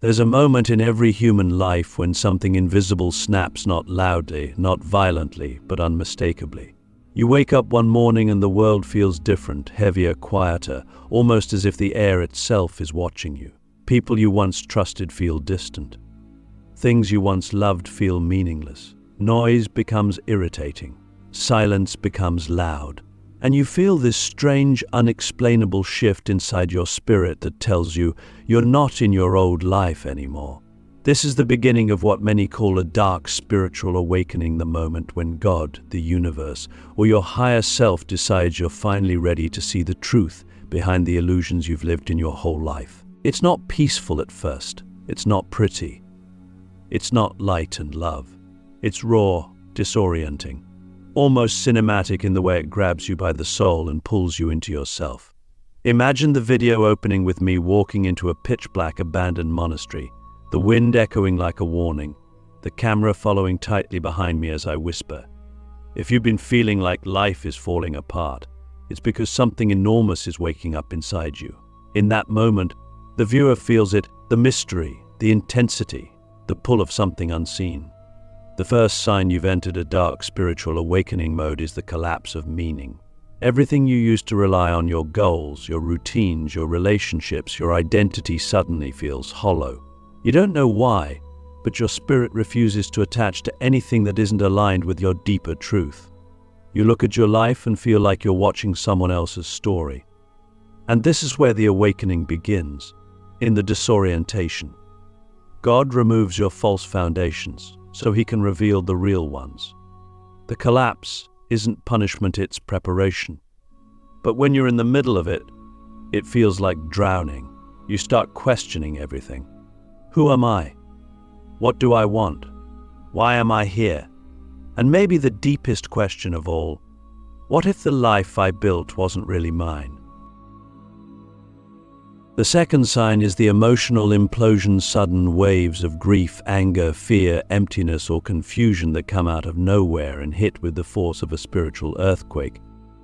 There's a moment in every human life when something invisible snaps, not loudly, not violently, but unmistakably. You wake up one morning and the world feels different, heavier, quieter, almost as if the air itself is watching you. People you once trusted feel distant. Things you once loved feel meaningless. Noise becomes irritating. Silence becomes loud. And you feel this strange, unexplainable shift inside your spirit that tells you you're not in your old life anymore. This is the beginning of what many call a dark spiritual awakening, the moment when God, the universe, or your higher self decides you're finally ready to see the truth behind the illusions you've lived in your whole life. It's not peaceful at first. It's not pretty. It's not light and love. It's raw, disorienting. Almost cinematic in the way it grabs you by the soul and pulls you into yourself. Imagine the video opening with me walking into a pitch-black abandoned monastery, the wind echoing like a warning, the camera following tightly behind me as I whisper. If you've been feeling like life is falling apart, it's because something enormous is waking up inside you. In that moment, the viewer feels it, the mystery, the intensity, the pull of something unseen. The first sign you've entered a dark spiritual awakening mode is the collapse of meaning. Everything you used to rely on, your goals, your routines, your relationships, your identity, suddenly feels hollow. You don't know why, but your spirit refuses to attach to anything that isn't aligned with your deeper truth. You look at your life and feel like you're watching someone else's story. And this is where the awakening begins, in the disorientation. God removes your false foundations, so he can reveal the real ones. The collapse isn't punishment, it's preparation. But when you're in the middle of it, it feels like drowning. You start questioning everything. Who am I? What do I want? Why am I here? And maybe the deepest question of all, what if the life I built wasn't really mine? The second sign is the emotional implosion, sudden waves of grief, anger, fear, emptiness, or confusion that come out of nowhere and hit with the force of a spiritual earthquake.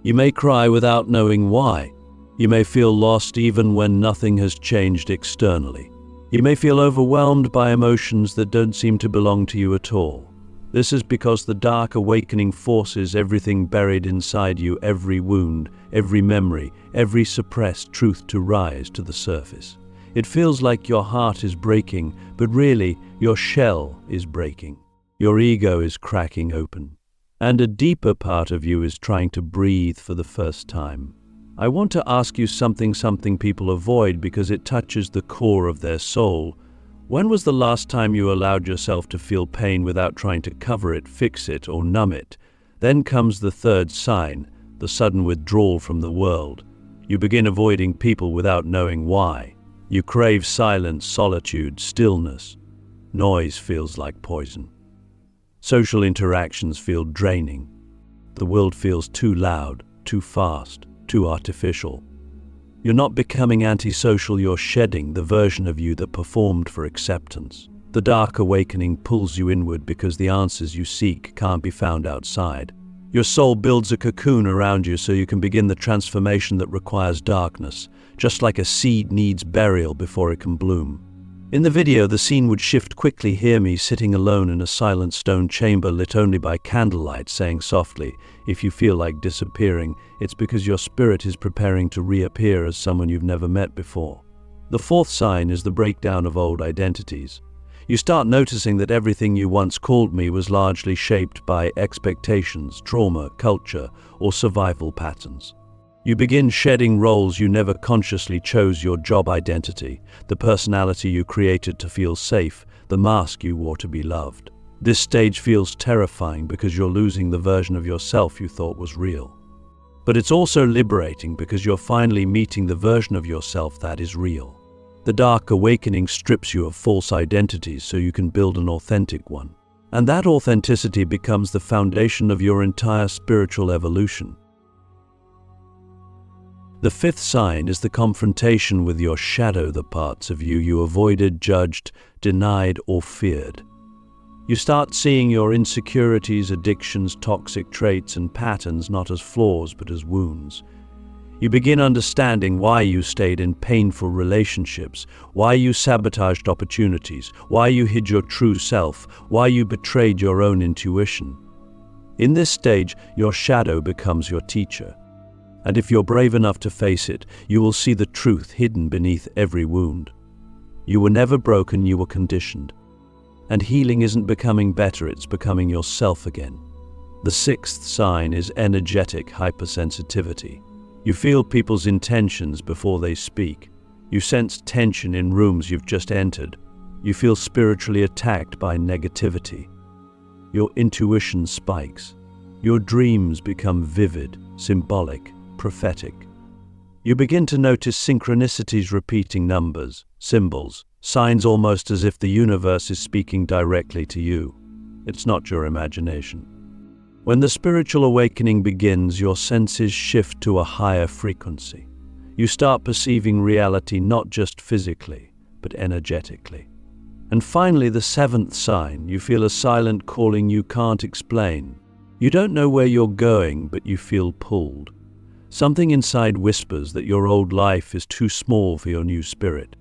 You may cry without knowing why. You may feel lost even when nothing has changed externally. You may feel overwhelmed by emotions that don't seem to belong to you at all. This is because the dark awakening forces everything buried inside you, every wound, every memory, every suppressed truth to rise to the surface. It feels like your heart is breaking, but really, your shell is breaking. Your ego is cracking open. And a deeper part of you is trying to breathe for the first time. I want to ask you something people avoid because it touches the core of their soul. When was the last time you allowed yourself to feel pain without trying to cover it, fix it, or numb it? Then comes the third sign, the sudden withdrawal from the world. You begin avoiding people without knowing why. You crave silence, solitude, stillness. Noise feels like poison. Social interactions feel draining. The world feels too loud, too fast, too artificial. You're not becoming antisocial, you're shedding the version of you that performed for acceptance. The dark awakening pulls you inward because the answers you seek can't be found outside. Your soul builds a cocoon around you so you can begin the transformation that requires darkness, just like a seed needs burial before it can bloom. In the video, the scene would shift quickly. Hear me sitting alone in a silent stone chamber lit only by candlelight, saying softly, if you feel like disappearing, it's because your spirit is preparing to reappear as someone you've never met before. The fourth sign is the breakdown of old identities. You start noticing that everything you once called me was largely shaped by expectations, trauma, culture, or survival patterns. You begin shedding roles you never consciously chose: your job identity, the personality you created to feel safe, the mask you wore to be loved. This stage feels terrifying because you're losing the version of yourself you thought was real. But it's also liberating because you're finally meeting the version of yourself that is real. The dark awakening strips you of false identities so you can build an authentic one. And that authenticity becomes the foundation of your entire spiritual evolution. The fifth sign is the confrontation with your shadow, the parts of you you avoided, judged, denied, or feared. You start seeing your insecurities, addictions, toxic traits, and patterns not as flaws but as wounds. You begin understanding why you stayed in painful relationships, why you sabotaged opportunities, why you hid your true self, why you betrayed your own intuition. In this stage, your shadow becomes your teacher. And if you're brave enough to face it, you will see the truth hidden beneath every wound. You were never broken, you were conditioned. And healing isn't becoming better, it's becoming yourself again. The sixth sign is energetic hypersensitivity. You feel people's intentions before they speak. You sense tension in rooms you've just entered. You feel spiritually attacked by negativity. Your intuition spikes. Your dreams become vivid, symbolic, prophetic. You begin to notice synchronicities, repeating numbers, symbols, signs, almost as if the universe is speaking directly to you. It's not your imagination. When the spiritual awakening begins, your senses shift to a higher frequency. You start perceiving reality not just physically, but energetically. And finally, the seventh sign, you feel a silent calling you can't explain. You don't know where you're going, but you feel pulled. Something inside whispers that your old life is too small for your new spirit.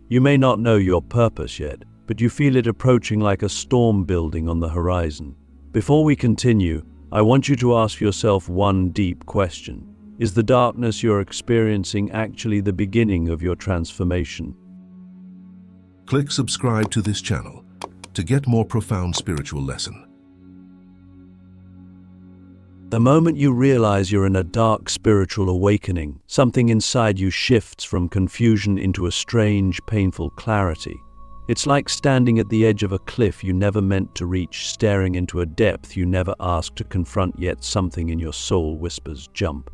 You may not know your purpose yet, but you feel it approaching like a storm building on the horizon. Before we continue, I want you to ask yourself one deep question. Is the darkness you're experiencing actually the beginning of your transformation? Click subscribe to this channel to get more profound spiritual lesson. The moment you realize you're in a dark spiritual awakening, something inside you shifts from confusion into a strange, painful clarity. It's like standing at the edge of a cliff you never meant to reach, staring into a depth you never asked to confront, yet something in your soul whispers, jump.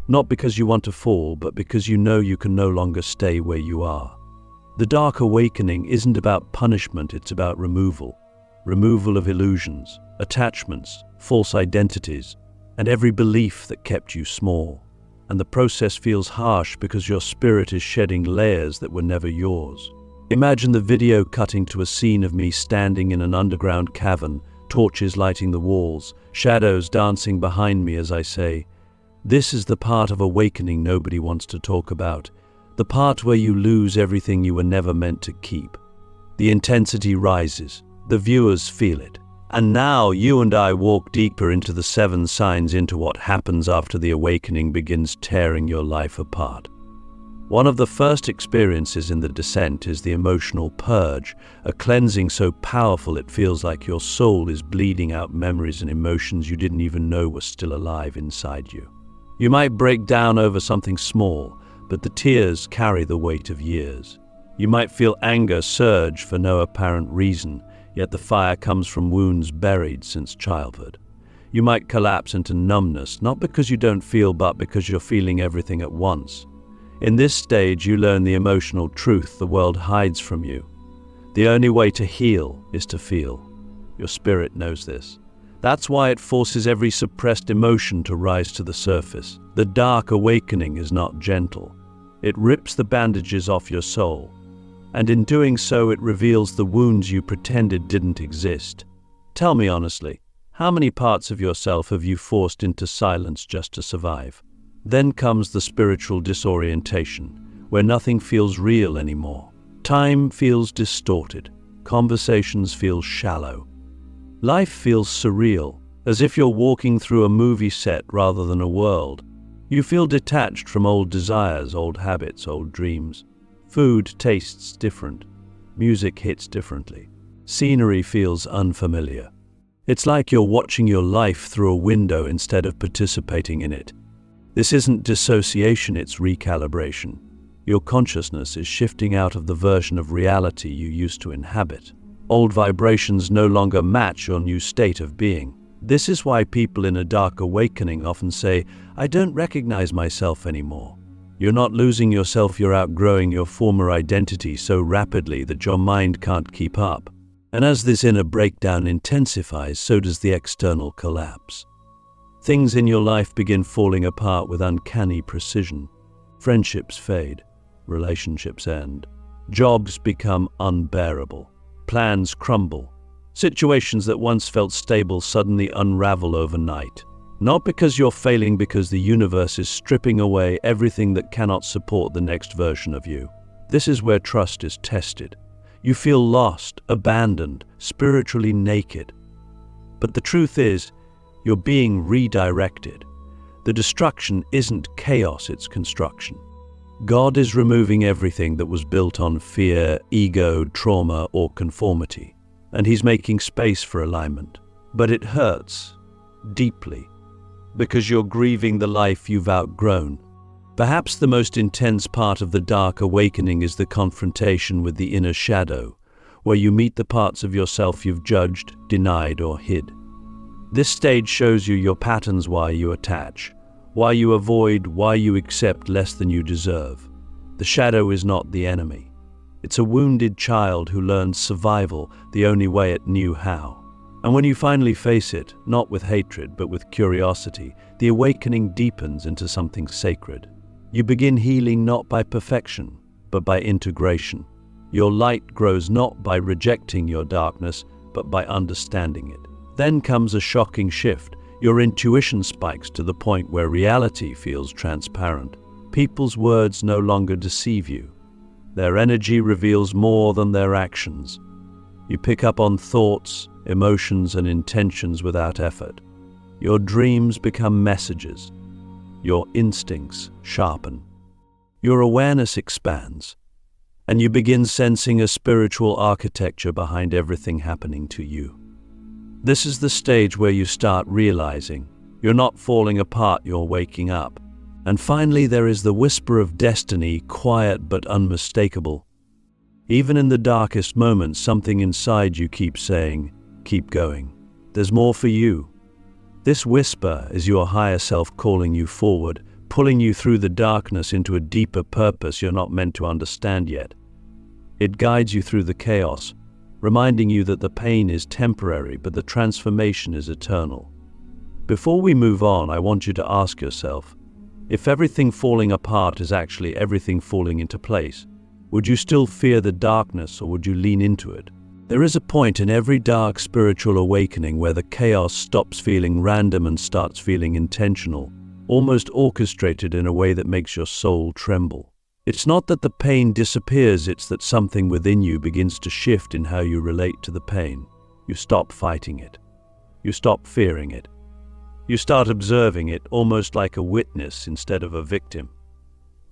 Not because you want to fall, but because you know you can no longer stay where you are. The dark awakening isn't about punishment, it's about removal. Removal of illusions, attachments, false identities, and every belief that kept you small. And the process feels harsh because your spirit is shedding layers that were never yours. Imagine the video cutting to a scene of me standing in an underground cavern, torches lighting the walls, shadows dancing behind me as I say, "This is the part of awakening nobody wants to talk about, the part where you lose everything you were never meant to keep." The intensity rises, the viewers feel it. And now you and I walk deeper into the seven signs, into what happens after the awakening begins tearing your life apart. One of the first experiences in the descent is the emotional purge, a cleansing so powerful it feels like your soul is bleeding out memories and emotions you didn't even know were still alive inside you. You might break down over something small, but the tears carry the weight of years. You might feel anger surge for no apparent reason, yet the fire comes from wounds buried since childhood. You might collapse into numbness, not because you don't feel, but because you're feeling everything at once. In this stage, you learn the emotional truth the world hides from you. The only way to heal is to feel. Your spirit knows this. That's why it forces every suppressed emotion to rise to the surface. The dark awakening is not gentle. It rips the bandages off your soul. And in doing so, it reveals the wounds you pretended didn't exist. Tell me honestly, how many parts of yourself have you forced into silence just to survive? Then comes the spiritual disorientation, where nothing feels real anymore. Time feels distorted. Conversations feel shallow. Life feels surreal, as if you're walking through a movie set rather than a world. You feel detached from old desires, old habits, old dreams. Food tastes different. Music hits differently. Scenery feels unfamiliar. It's like you're watching your life through a window instead of participating in it. This isn't dissociation, it's recalibration. Your consciousness is shifting out of the version of reality you used to inhabit. Old vibrations no longer match your new state of being. This is why people in a dark awakening often say, "I don't recognize myself anymore." You're not losing yourself, you're outgrowing your former identity so rapidly that your mind can't keep up. And as this inner breakdown intensifies, so does the external collapse. Things in your life begin falling apart with uncanny precision. Friendships fade, relationships end, jobs become unbearable, plans crumble, situations that once felt stable suddenly unravel overnight. Not because you're failing, because the universe is stripping away everything that cannot support the next version of you. This is where trust is tested. You feel lost, abandoned, spiritually naked. But the truth is, you're being redirected. The destruction isn't chaos, it's construction. God is removing everything that was built on fear, ego, trauma, or conformity. And He's making space for alignment. But it hurts deeply, because you're grieving the life you've outgrown. Perhaps the most intense part of the dark awakening is the confrontation with the inner shadow, where you meet the parts of yourself you've judged, denied, or hid. This stage shows you your patterns, why you attach, why you avoid, why you accept less than you deserve. The shadow is not the enemy. It's a wounded child who learned survival the only way it knew how. And when you finally face it, not with hatred but with curiosity, the awakening deepens into something sacred. You begin healing not by perfection, but by integration. Your light grows not by rejecting your darkness, but by understanding it. Then comes a shocking shift. Your intuition spikes to the point where reality feels transparent. People's words no longer deceive you. Their energy reveals more than their actions. You pick up on thoughts, emotions, and intentions without effort. Your dreams become messages. Your instincts sharpen. Your awareness expands. And you begin sensing a spiritual architecture behind everything happening to you. This is the stage where you start realizing you're not falling apart, you're waking up. And finally, there is the whisper of destiny, quiet but unmistakable. Even in the darkest moments, something inside you keeps saying, keep going. There's more for you. This whisper is your higher self calling you forward, pulling you through the darkness into a deeper purpose you're not meant to understand yet. It guides you through the chaos, reminding you that the pain is temporary, but the transformation is eternal. Before we move on, I want you to ask yourself, if everything falling apart is actually everything falling into place, would you still fear the darkness, or would you lean into it? There is a point in every dark spiritual awakening where the chaos stops feeling random and starts feeling intentional, almost orchestrated in a way that makes your soul tremble. It's not that the pain disappears, it's that something within you begins to shift in how you relate to the pain. You stop fighting it. You stop fearing it. You start observing it almost like a witness instead of a victim.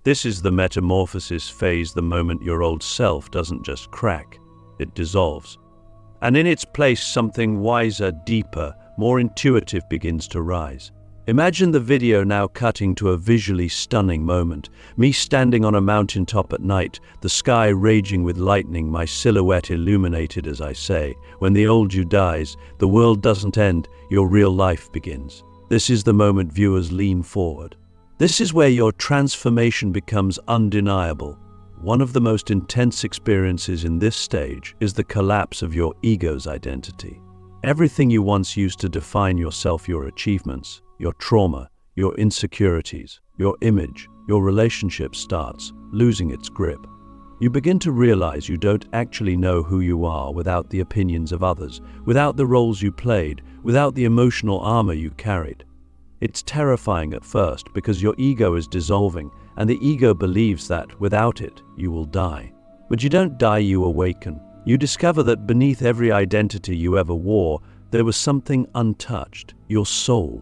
This is the metamorphosis phase, the moment your old self doesn't just crack, it dissolves. And in its place, something wiser, deeper, more intuitive begins to rise. Imagine the video now cutting to a visually stunning moment. Me standing on a mountaintop at night, the sky raging with lightning, my silhouette illuminated as I say, when the old you dies, the world doesn't end, your real life begins. This is the moment viewers lean forward. This is where your transformation becomes undeniable. One of the most intense experiences in this stage is the collapse of your ego's identity. Everything you once used to define yourself, your achievements, your trauma, your insecurities, your image, your relationship, starts losing its grip. You begin to realize you don't actually know who you are without the opinions of others, without the roles you played, without the emotional armor you carried. It's terrifying at first because your ego is dissolving, and the ego believes that without it, you will die. But you don't die, you awaken. You discover that beneath every identity you ever wore, there was something untouched, your soul.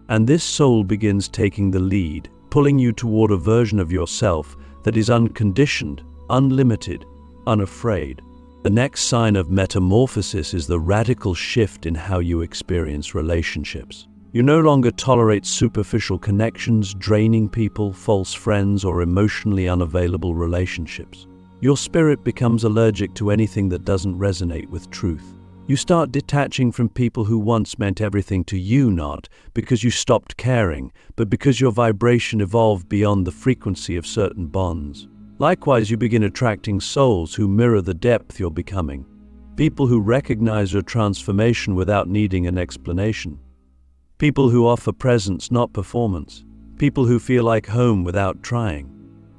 And this soul begins taking the lead, pulling you toward a version of yourself that is unconditioned, unlimited, unafraid. The next sign of metamorphosis is the radical shift in how you experience relationships. You no longer tolerate superficial connections, draining people, false friends, or emotionally unavailable relationships. Your spirit becomes allergic to anything that doesn't resonate with truth. You start detaching from people who once meant everything to you, not because you stopped caring, but because your vibration evolved beyond the frequency of certain bonds. Likewise, you begin attracting souls who mirror the depth you're becoming. People who recognize your transformation without needing an explanation. People who offer presence, not performance. People who feel like home without trying.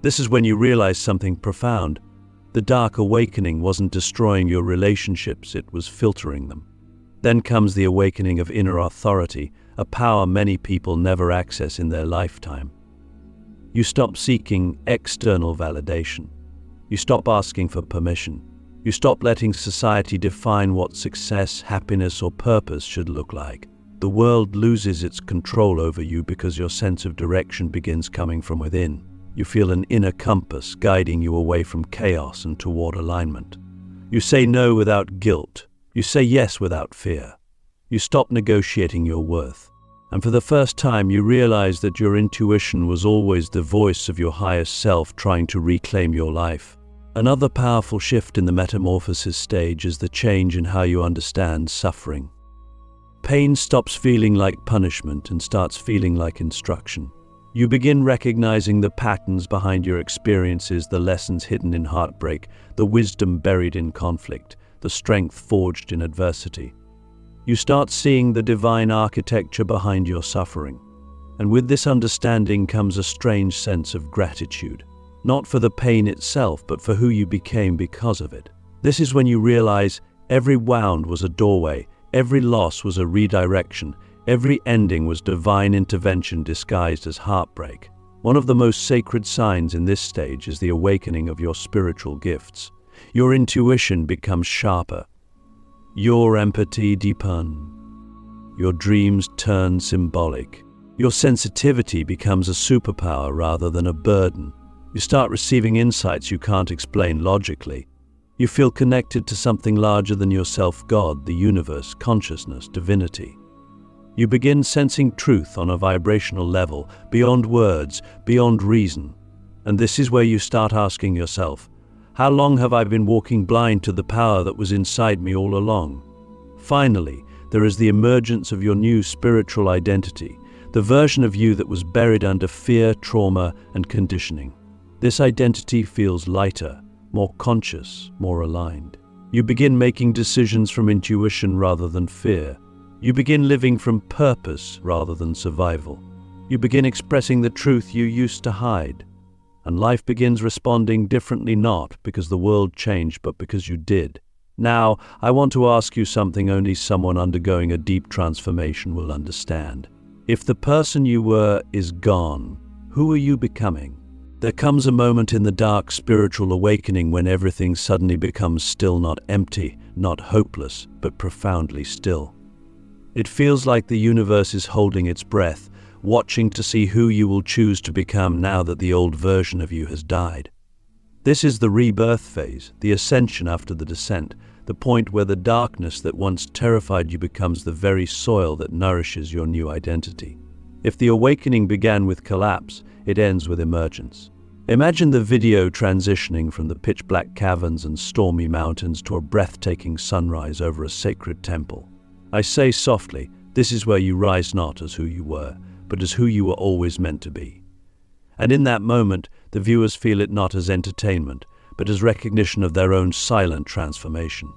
This is when you realize something profound. The dark awakening wasn't destroying your relationships, it was filtering them. Then comes the awakening of inner authority, a power many people never access in their lifetime. You stop seeking external validation. You stop asking for permission. You stop letting society define what success, happiness, or purpose should look like. The world loses its control over you because your sense of direction begins coming from within. You feel an inner compass guiding you away from chaos and toward alignment. You say no without guilt. You say yes without fear. You stop negotiating your worth. And for the first time, you realize that your intuition was always the voice of your highest self trying to reclaim your life. Another powerful shift in the metamorphosis stage is the change in how you understand suffering. Pain stops feeling like punishment and starts feeling like instruction. You begin recognizing the patterns behind your experiences, the lessons hidden in heartbreak, the wisdom buried in conflict, the strength forged in adversity. You start seeing the divine architecture behind your suffering. And with this understanding comes a strange sense of gratitude. Not for the pain itself, but for who you became because of it. This is when you realize every wound was a doorway, every loss was a redirection, every ending was divine intervention disguised as heartbreak. One of the most sacred signs in this stage is the awakening of your spiritual gifts. Your intuition becomes sharper. Your empathy deepens. Your dreams turn symbolic. Your sensitivity becomes a superpower rather than a burden. You start receiving insights you can't explain logically. You feel connected to something larger than yourself, God, the universe, consciousness, divinity. You begin sensing truth on a vibrational level, beyond words, beyond reason. And this is where you start asking yourself, how long have I been walking blind to the power that was inside me all along? Finally, there is the emergence of your new spiritual identity, the version of you that was buried under fear, trauma, and conditioning. This identity feels lighter, more conscious, more aligned. You begin making decisions from intuition rather than fear. You begin living from purpose rather than survival. You begin expressing the truth you used to hide. And life begins responding differently, not because the world changed, but because you did. Now, I want to ask you something only someone undergoing a deep transformation will understand. If the person you were is gone, who are you becoming? There comes a moment in the dark spiritual awakening when everything suddenly becomes still, not empty, not hopeless, but profoundly still. It feels like the universe is holding its breath, watching to see who you will choose to become now that the old version of you has died. This is the rebirth phase, the ascension after the descent, the point where the darkness that once terrified you becomes the very soil that nourishes your new identity. If the awakening began with collapse, it ends with emergence. Imagine the video transitioning from the pitch-black caverns and stormy mountains to a breathtaking sunrise over a sacred temple. I say softly, this is where you rise not as who you were, but as who you were always meant to be. And in that moment, the viewers feel it not as entertainment, but as recognition of their own silent transformation.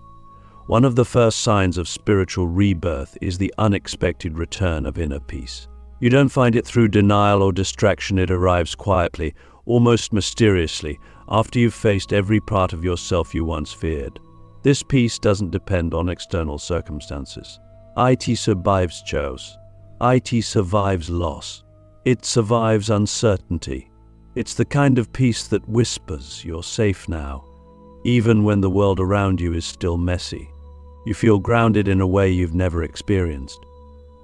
One of the first signs of spiritual rebirth is the unexpected return of inner peace. You don't find it through denial or distraction, it arrives quietly, almost mysteriously, after you've faced every part of yourself you once feared. This peace doesn't depend on external circumstances. It survives chaos. It survives loss. It survives uncertainty. It's the kind of peace that whispers, you're safe now, even when the world around you is still messy. You feel grounded in a way you've never experienced.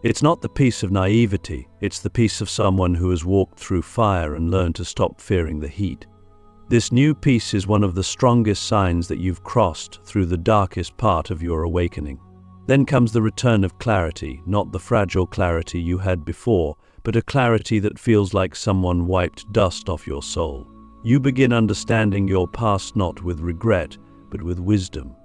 It's not the peace of naivety, it's the peace of someone who has walked through fire and learned to stop fearing the heat. This new peace is one of the strongest signs that you've crossed through the darkest part of your awakening. Then comes the return of clarity, not the fragile clarity you had before, but a clarity that feels like someone wiped dust off your soul. You begin understanding your past not with regret, but with wisdom.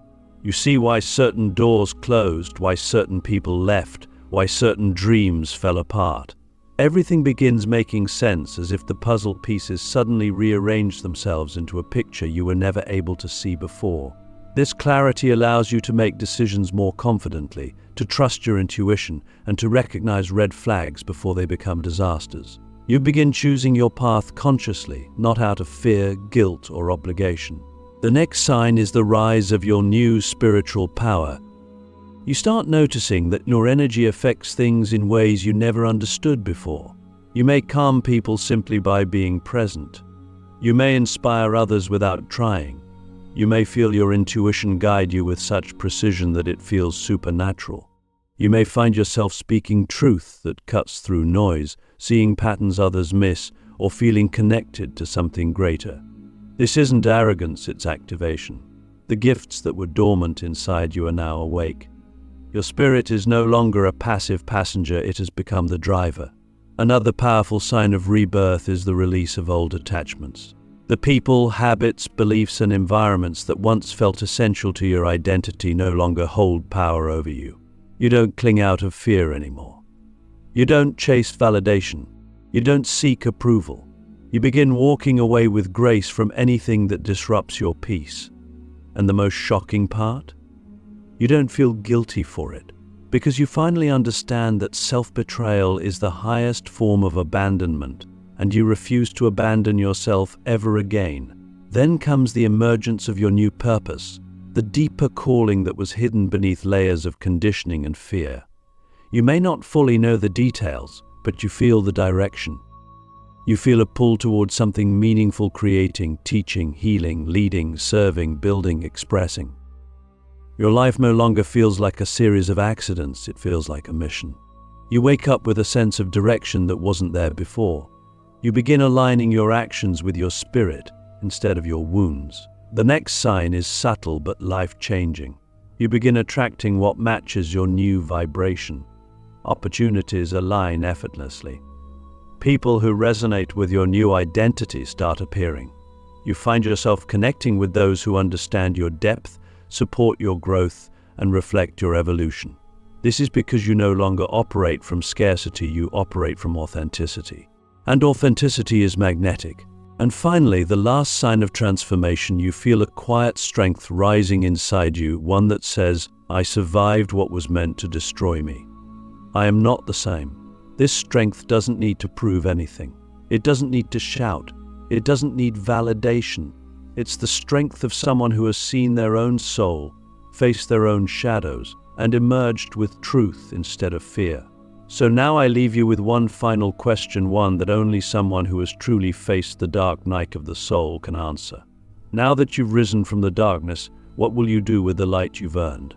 You see why certain doors closed, why certain people left, why certain dreams fell apart. Everything begins making sense, as if the puzzle pieces suddenly rearranged themselves into a picture you were never able to see before. This clarity allows you to make decisions more confidently, to trust your intuition, and to recognize red flags before they become disasters. You begin choosing your path consciously, not out of fear, guilt, or obligation. The next sign is the rise of your new spiritual power. You start noticing that your energy affects things in ways you never understood before. You may calm people simply by being present. You may inspire others without trying. You may feel your intuition guide you with such precision that it feels supernatural. You may find yourself speaking truth that cuts through noise, seeing patterns others miss, or feeling connected to something greater. This isn't arrogance, it's activation. The gifts that were dormant inside you are now awake. Your spirit is no longer a passive passenger, it has become the driver. Another powerful sign of rebirth is the release of old attachments. The people, habits, beliefs, and environments that once felt essential to your identity no longer hold power over you. You don't cling out of fear anymore. You don't chase validation. You don't seek approval. You begin walking away with grace from anything that disrupts your peace. And the most shocking part? You don't feel guilty for it, because you finally understand that self-betrayal is the highest form of abandonment, and you refuse to abandon yourself ever again. Then comes the emergence of your new purpose, the deeper calling that was hidden beneath layers of conditioning and fear. You may not fully know the details, but you feel the direction. You feel a pull towards something meaningful, creating, teaching, healing, leading, serving, building, expressing. Your life no longer feels like a series of accidents, it feels like a mission. You wake up with a sense of direction that wasn't there before. You begin aligning your actions with your spirit instead of your wounds. The next sign is subtle but life-changing. You begin attracting what matches your new vibration. Opportunities align effortlessly. People who resonate with your new identity start appearing. You find yourself connecting with those who understand your depth, support your growth, and reflect your evolution. This is because you no longer operate from scarcity, you operate from authenticity. And authenticity is magnetic. And finally, the last sign of transformation, you feel a quiet strength rising inside you, one that says, I survived what was meant to destroy me. I am not the same. This strength doesn't need to prove anything. It doesn't need to shout. It doesn't need validation. It's the strength of someone who has seen their own soul, faced their own shadows, and emerged with truth instead of fear. So now I leave you with one final question, one that only someone who has truly faced the dark night of the soul can answer. Now that you've risen from the darkness, what will you do with the light you've earned?